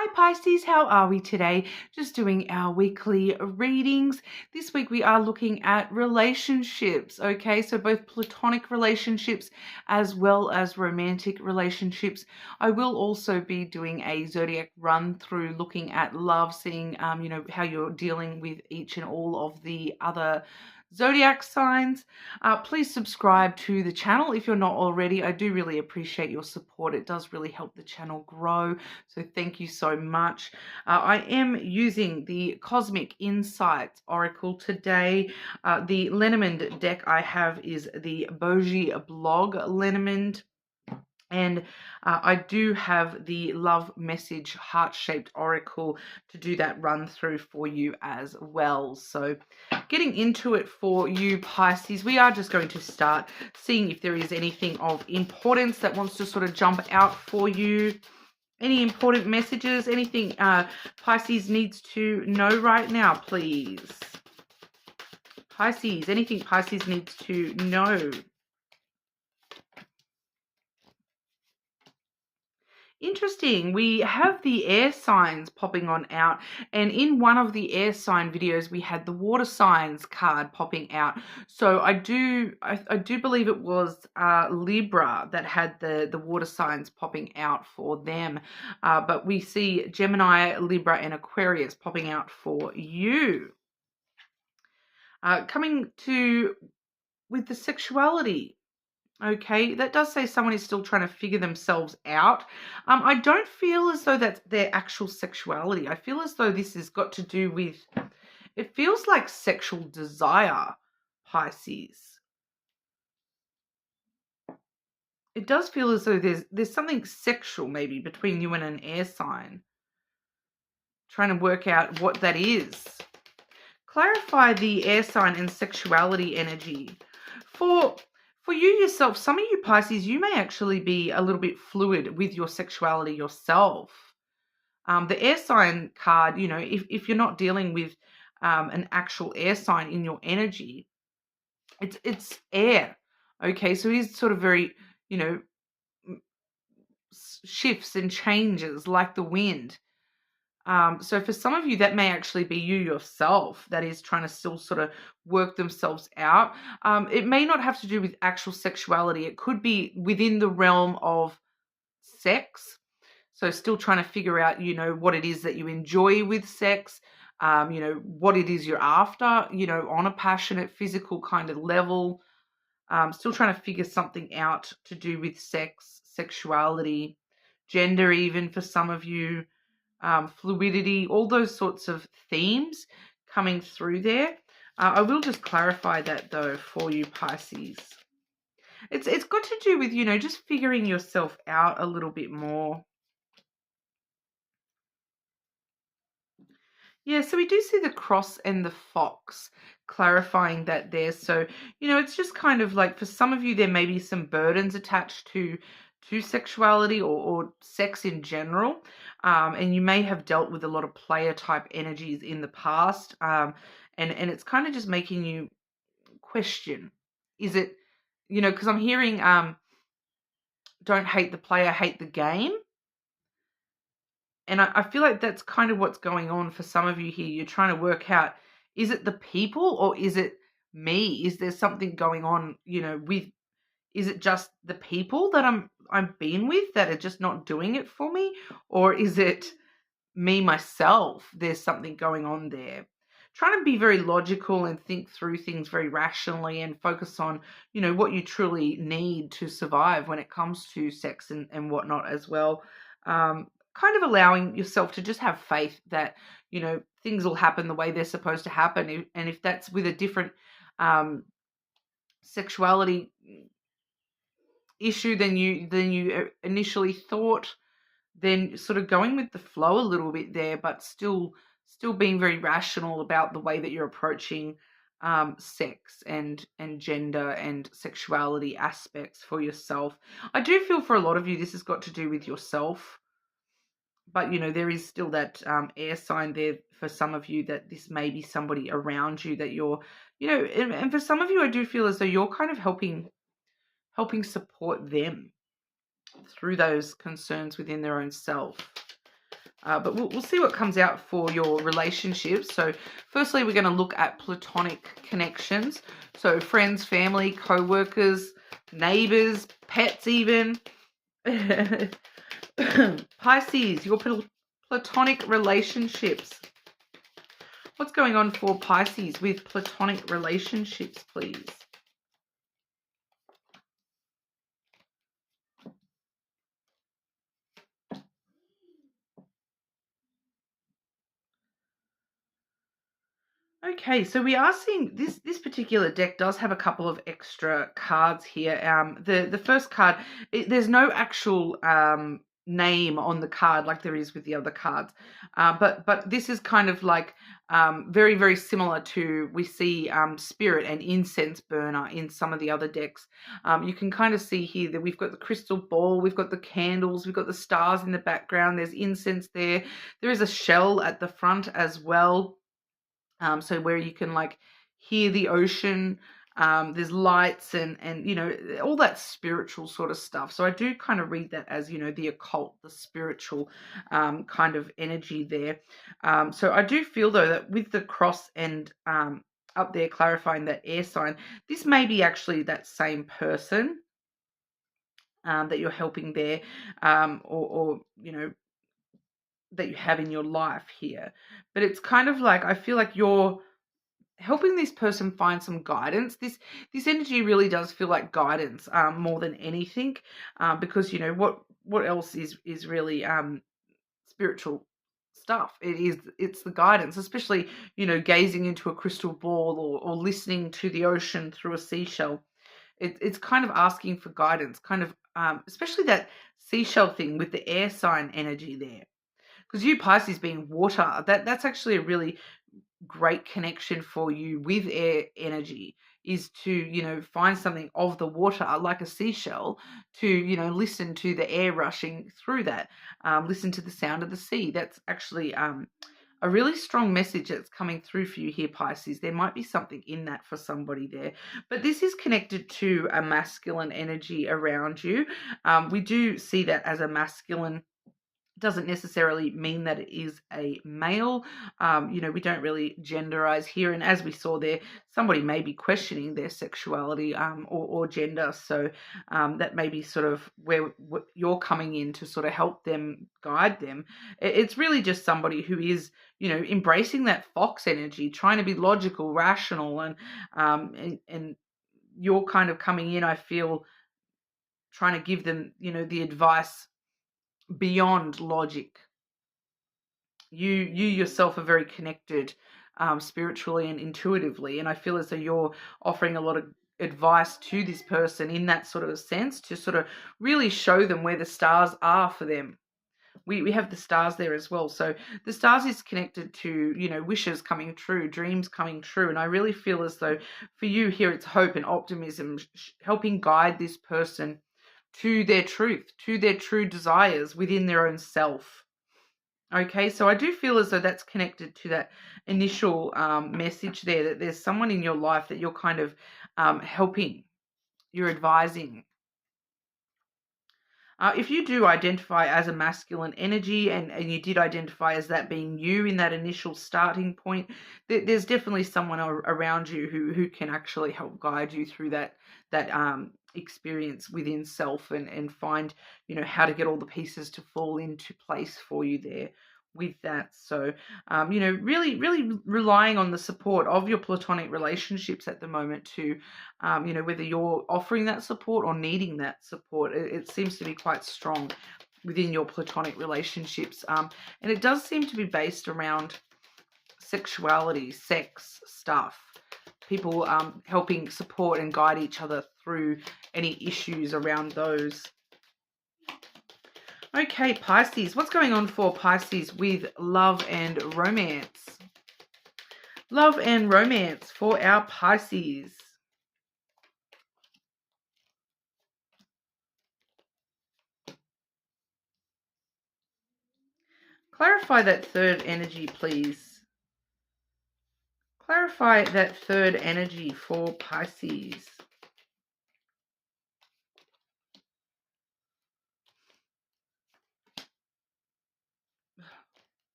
Hi Pisces, how are we today? Just doing our weekly readings. This week we are looking at relationships, okay? So both platonic relationships as well as romantic relationships. I will also be doing a zodiac run through looking at love, seeing how you're dealing with each and all of the other zodiac signs. Please subscribe to the channel if you're not already. I do really appreciate your support. It does really help the channel grow. So thank you so much. I am using the Cosmic Insights Oracle today. The Lenormand deck I have is the Boji Blog Lenormand. And I do have the Love Message Heart-Shaped Oracle to do that run through for you as well. So getting into it for you, Pisces, we are just going to start seeing if there is anything of importance that wants to sort of jump out for you. Any important messages, anything Pisces needs to know right now, please. Pisces, anything Pisces needs to know. Interesting. We have the air signs popping on out, and in one of the air sign videos we had the water signs card popping out. So I do believe it was Libra that had the water signs popping out for them, but we see Gemini, Libra and Aquarius popping out for you. Coming to with the sexuality. Okay, that does say someone is still trying to figure themselves out. I don't feel as though that's their actual sexuality. I feel as though this has got to do with, it feels like sexual desire, Pisces. It does feel as though there's something sexual maybe between you and an air sign. Trying to work out what that is. Clarify the air sign and sexuality energy. For you yourself, some of you Pisces, you may actually be a little bit fluid with your sexuality yourself. The air sign card, if you're not dealing with an actual air sign in your energy, it's air. Okay, so it is sort of very, shifts and changes like the wind. So for some of you, that may actually be you yourself that is trying to still sort of work themselves out. It may not have to do with actual sexuality. It could be within the realm of sex. So still trying to figure out, what it is that you enjoy with sex, what it is you're after, on a passionate physical kind of level. Still trying to figure something out to do with sex, sexuality, gender even for some of you. Fluidity, all those sorts of themes coming through there. I will just clarify that though for you Pisces. It's got to do with, just figuring yourself out a little bit more. Yeah, so we do see the cross and the fox clarifying that there. So, it's just kind of like for some of you, there may be some burdens attached to sexuality or sex in general. And you may have dealt with a lot of player type energies in the past. And it's kind of just making you question, is it, because I'm hearing don't hate the player, hate the game. And I feel like that's kind of what's going on for some of you here. You're trying to work out, is it the people or is it me? Is there something going on, is it just the people that I'm being with that are just not doing it for me? Or is it me, myself? There's something going on there. Trying to be very logical and think through things very rationally and focus on, what you truly need to survive when it comes to sex and whatnot as well. Kind of allowing yourself to just have faith that, things will happen the way they're supposed to happen. And if that's with a different sexuality issue than you initially thought, then sort of going with the flow a little bit there, but still being very rational about the way that you're approaching sex and gender and sexuality aspects for yourself. I do feel for a lot of you this has got to do with yourself, but there is still that air sign there for some of you that this may be somebody around you that you're, and for some of you I do feel as though you're kind of helping support them through those concerns within their own self. But we'll see what comes out for your relationships. So firstly, we're going to look at platonic connections. So friends, family, co-workers, neighbors, pets even. Pisces, your platonic relationships. What's going on for Pisces with platonic relationships, please? Okay, so we are seeing this particular deck does have a couple of extra cards here. The first card, there's no actual name on the card like there is with the other cards, but this is kind of like very very similar to we see spirit and incense burner in some of the other decks. You can kind of see here that we've got the crystal ball, we've got the candles, we've got the stars in the background. There's incense there. There is a shell at the front as well. So where you can like hear the ocean, there's lights and you know all that spiritual sort of stuff. So I do kind of read that as, you know, the occult, the spiritual kind of energy there. So I do feel though that with the cross and up there clarifying that air sign, this may be actually that same person that you're helping there, or you know, that you have in your life here. But it's kind of like I feel like you're helping this person find some guidance. This energy really does feel like guidance, more than anything, because you know what else is really spiritual stuff. It's the guidance, especially, you know, gazing into a crystal ball or listening to the ocean through a seashell. It's kind of asking for guidance, kind of, especially that seashell thing with the air sign energy there. Because you Pisces being water, that's actually a really great connection for you with air energy, is to, you know, find something of the water like a seashell, to, you know, listen to the air rushing through that, listen to the sound of the sea. That's actually a really strong message that's coming through for you here, Pisces. There might be something in that for somebody there, but this is connected to a masculine energy around you. We do see that as a masculine, doesn't necessarily mean that it is a male. You know, we don't really genderize here. And as we saw there, somebody may be questioning their sexuality, or gender. So that may be sort of where you're coming in to sort of help them, guide them. It's really just somebody who is, you know, embracing that fox energy, trying to be logical, rational, and you're kind of coming in, I feel, trying to give them, you know, the advice beyond logic. You yourself are very connected, spiritually and intuitively, and I feel as though you're offering a lot of advice to this person in that sort of a sense, to sort of really show them where the stars are for them. We have the stars there as well. So the stars is connected to, you know, wishes coming true, dreams coming true. And I really feel as though for you here, it's hope and optimism, helping guide this person to their truth, to their true desires within their own self. Okay, so I do feel as though that's connected to that initial message there, that there's someone in your life that you're kind of helping, you're advising. If you do identify as a masculine energy, and you did identify as that being you in that initial starting point, there's definitely someone around you who can actually help guide you through that experience within self, and find, you know, how to get all the pieces to fall into place for you there with that. So, you know, really, really relying on the support of your platonic relationships at the moment to, you know, whether you're offering that support or needing that support, it seems to be quite strong within your platonic relationships. And it does seem to be based around sexuality, sex stuff. People helping support and guide each other through any issues around those. Okay, Pisces, what's going on for Pisces with love and romance? Love and romance for our Pisces. Clarify that third energy, please. Clarify that third energy for Pisces.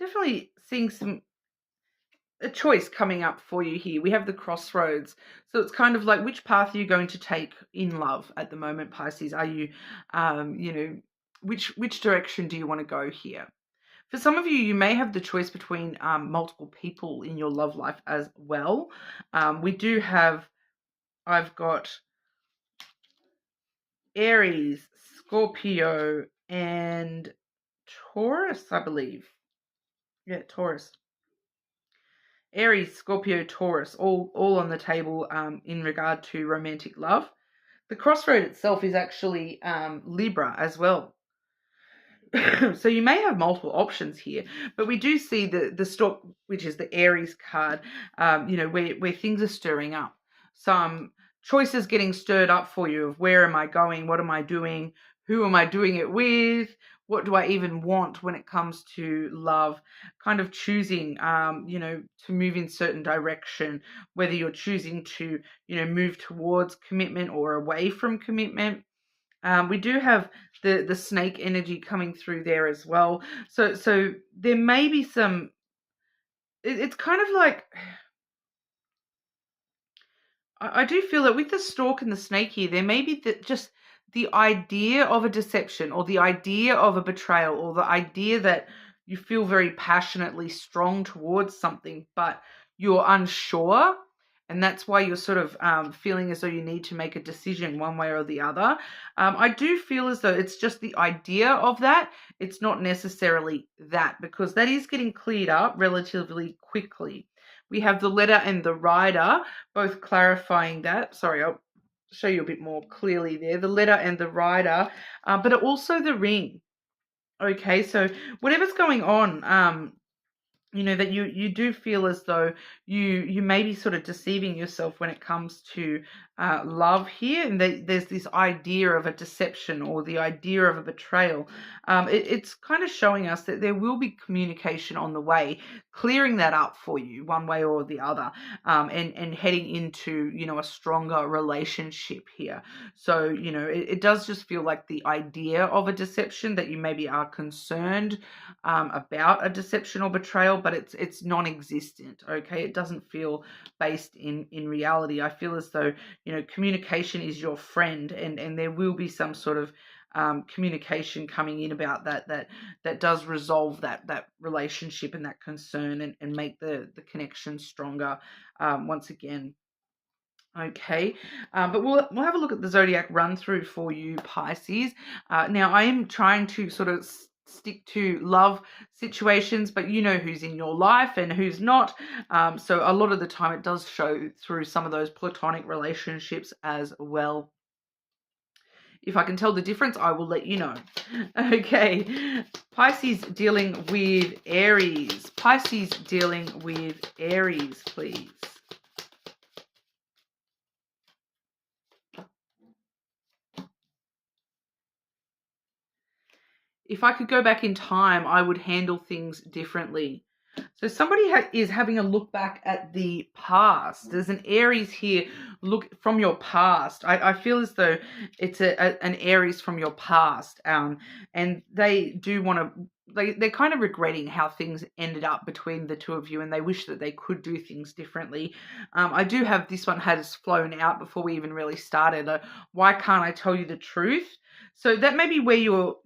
definitely seeing a choice coming up for you here. We have the crossroads. So it's kind of like, which path are you going to take in love at the moment, Pisces? Are you, which direction do you want to go here? For some of you, you may have the choice between multiple people in your love life as well. I've got Aries, Scorpio, and Taurus, I believe. Yeah, Taurus. Aries, Scorpio, Taurus, all on the table in regard to romantic love. The crossroad itself is actually Libra as well. So you may have multiple options here, but we do see the stork, which is the Aries card, where things are stirring up. Some choices getting stirred up for you of where am I going, what am I doing, who am I doing it with, what do I even want when it comes to love, kind of choosing, to move in certain direction, whether you're choosing to, move towards commitment or away from commitment. We do have the snake energy coming through there as well. So there may be some. It's kind of like, I do feel that with the stork and the snake here, there may be just the idea of a deception, or the idea of a betrayal, or the idea that you feel very passionately strong towards something, but you're unsure. And that's why you're sort of feeling as though you need to make a decision one way or the other. I do feel as though it's just the idea of that. It's not necessarily that, because that is getting cleared up relatively quickly. We have the letter and the rider, both clarifying that. Sorry, I'll show you a bit more clearly there. The letter and the rider, but also the ring. Okay, so whatever's going on, that you do feel as though you may be sort of deceiving yourself when it comes to love here, and there's this idea of a deception or the idea of a betrayal. It's kind of showing us that there will be communication on the way, clearing that up for you one way or the other, and heading into a stronger relationship here. So it does just feel like the idea of a deception, that you maybe are concerned about a deception or betrayal, but it's non-existent. Okay, it doesn't feel based in reality. I feel as though communication is your friend, and there will be some sort of communication coming in about that does resolve that relationship and that concern, and make the connection stronger once again. Okay, but we'll have a look at the zodiac run through for you, Pisces. Now I am trying to sort of stick to love situations, but you know who's in your life and who's not. So a lot of the time it does show through some of those platonic relationships as well. If I can tell the difference, I will let you know. Okay, Pisces dealing with Aries. Pisces dealing with Aries, please. If I could go back in time, I would handle things differently. So somebody is having a look back at the past. There's an Aries here, look from your past. I feel as though it's an Aries from your past, and they do want to. They're kind of regretting how things ended up between the two of you, and they wish that they could do things differently. I do have this one has flown out before we even really started. Why can't I tell you the truth? So that may be where you're,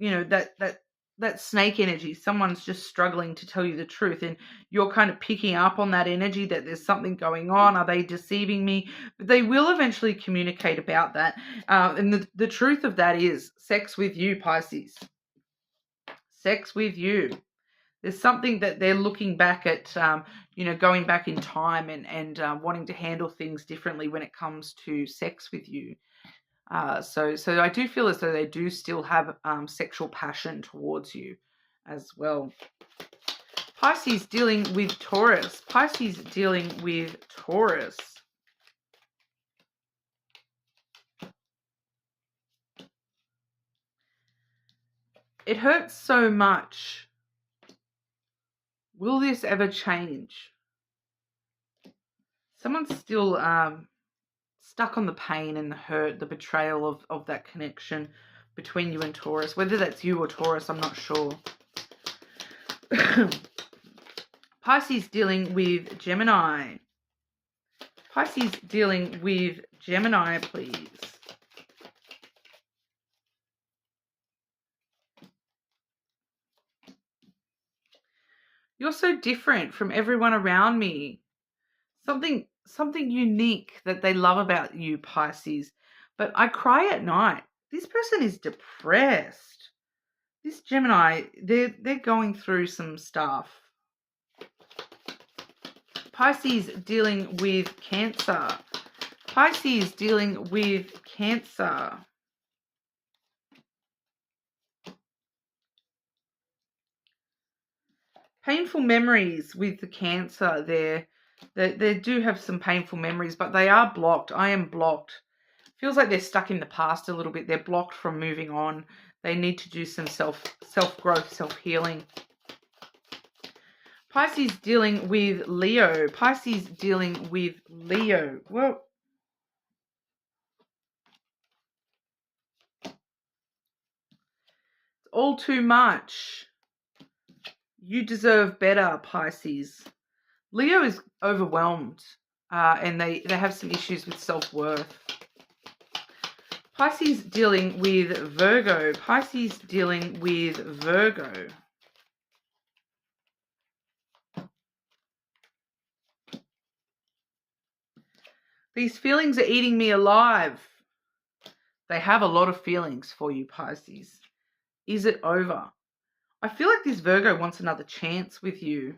that snake energy, someone's just struggling to tell you the truth, and you're kind of picking up on that energy, that there's something going on. Are they deceiving me? But they will eventually communicate about that. And the truth of that is sex with you, Pisces. Sex with you. There's something that they're looking back at, going back in time and wanting to handle things differently when it comes to sex with you. So I do feel as though they do still have sexual passion towards you as well. Pisces dealing with Taurus. Pisces dealing with Taurus. It hurts so much. Will this ever change? Someone's still stuck on the pain and the hurt, the betrayal of that connection between you and Taurus. Whether that's you or Taurus, I'm not sure. Pisces dealing with Gemini. Pisces dealing with Gemini, please. You're so different from everyone around me. Something unique that they love about you, Pisces. But I cry at night. This person is depressed. This Gemini, they're going through some stuff. Pisces dealing with Cancer. Pisces dealing with Cancer. Painful memories with the Cancer there. They do have some painful memories, but they are blocked. I am blocked. Feels like they're stuck in the past a little bit. They're blocked from moving on. They need to do some self-growth, self-healing. Pisces dealing with Leo. Pisces dealing with Leo. Well, it's all too much. You deserve better, Pisces. Leo is overwhelmed and they have some issues with self-worth. Pisces dealing with Virgo. Pisces dealing with Virgo. These feelings are eating me alive. They have a lot of feelings for you, Pisces. Is it over? I feel like this Virgo wants another chance with you.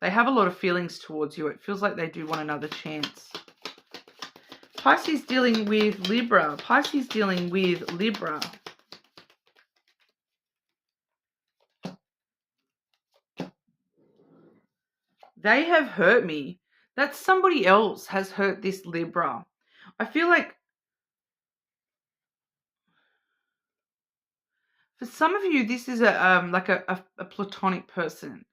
They have a lot of feelings towards you. It feels like they do want another chance. Pisces dealing with Libra. Pisces dealing with Libra. They have hurt me. That somebody else has hurt this Libra. I feel like for some of you, this is a platonic person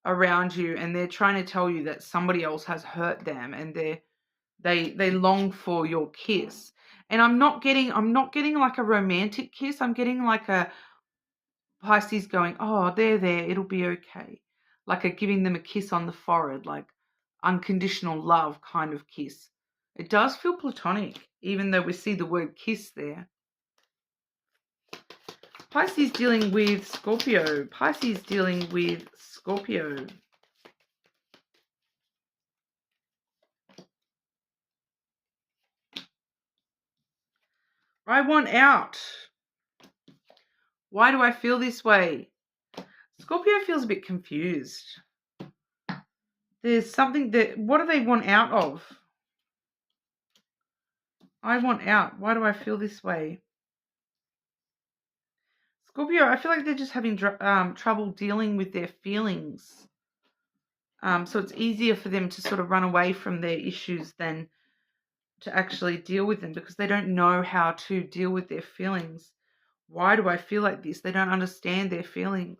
around you, and they're trying to tell you that somebody else has hurt them, and they long for your kiss. And I'm not getting like a romantic kiss. I'm getting like a Pisces going, oh, they're there, it'll be okay. Like a giving them a kiss on the forehead, like unconditional love kind of kiss. It does feel platonic, even though we see the word kiss there. Pisces dealing with Scorpio. Pisces dealing with Scorpio. I want out. Why do I feel this way? Scorpio feels a bit confused. There's something that, what do they want out of? I want out. Why do I feel this way? Scorpio, I feel like they're just having trouble dealing with their feelings. So it's easier for them to sort of run away from their issues than to actually deal with them, because they don't know how to deal with their feelings. Why do I feel like this? They don't understand their feelings.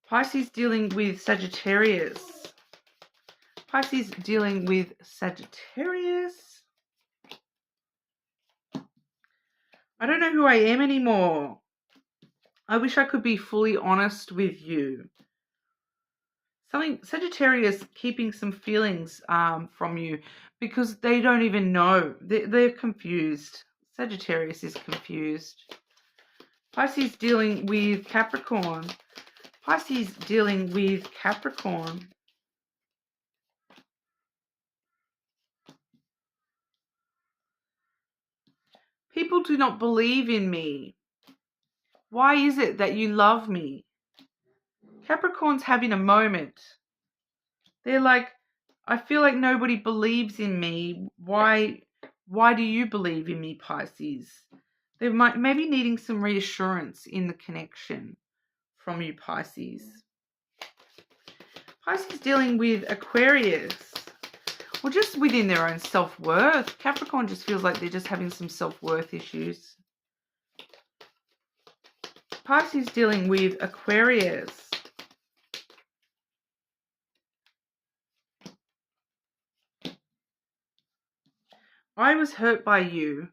Pisces dealing with Sagittarius. Pisces dealing with Sagittarius. I don't know who I am anymore. I wish I could be fully honest with you. Sagittarius keeping some feelings from you because they don't even know. They're confused. Sagittarius is confused. Pisces dealing with Capricorn. Pisces dealing with Capricorn. People do not believe in me. Why is it that you love me? Capricorn's having a moment. They're like, I feel like nobody believes in me. Why do you believe in me, Pisces? They might maybe needing some reassurance in the connection from you, Pisces. Pisces dealing with Aquarius. Well, just within their own self-worth. Capricorn just feels like they're just having some self-worth issues. Pisces dealing with Aquarius. I was hurt by you.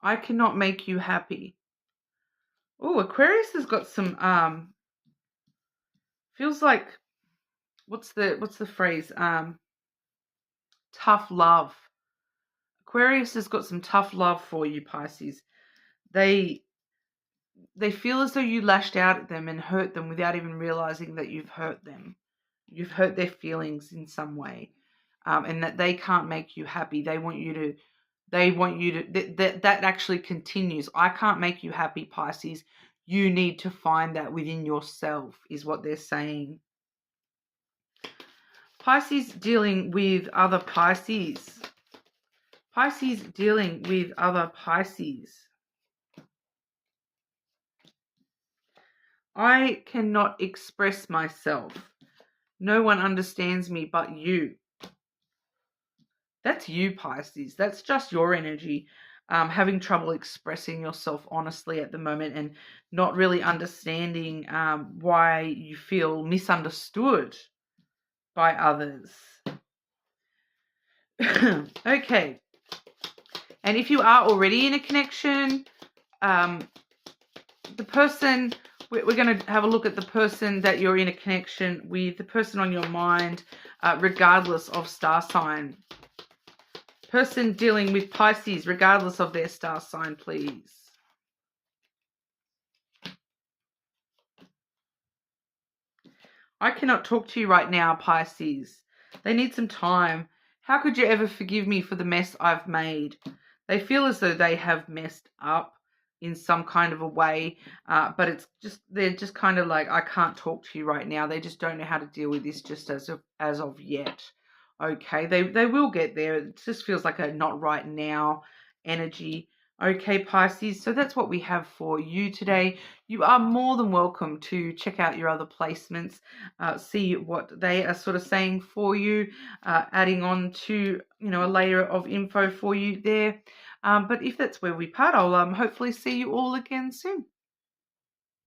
I cannot make you happy. Oh, Aquarius has got some Feels like, what's the phrase? Tough love. Aquarius has got some tough love for you, Pisces. They feel as though you lashed out at them and hurt them without even realizing that you've hurt them. You've hurt their feelings in some way, and that they can't make you happy. They want you to. That actually continues. I can't make you happy, Pisces. You need to find that within yourself, is what they're saying. Pisces dealing with other Pisces. Pisces dealing with other Pisces. I cannot express myself. No one understands me but you. That's you, Pisces. That's just your energy. Having trouble expressing yourself honestly at the moment and not really understanding why you feel misunderstood by others. Okay. And if you are already in a connection, the person, we're going to have a look at the person that you're in a connection with, the person on your mind, regardless of star sign. Person dealing with Pisces, regardless of their star sign, please. I cannot talk to you right now, Pisces. They need some time. How could you ever forgive me for the mess I've made? They feel as though they have messed up in some kind of a way, but they're just kind of like, I can't talk to you right now. They just don't know how to deal with this just as of yet. Okay, they will get there. It just feels like a not right now energy. Okay, Pisces, so that's what we have for you today. You are more than welcome to check out your other placements, see what they are sort of saying for you, adding on to, a layer of info for you there. But if that's where we part, I'll hopefully see you all again soon.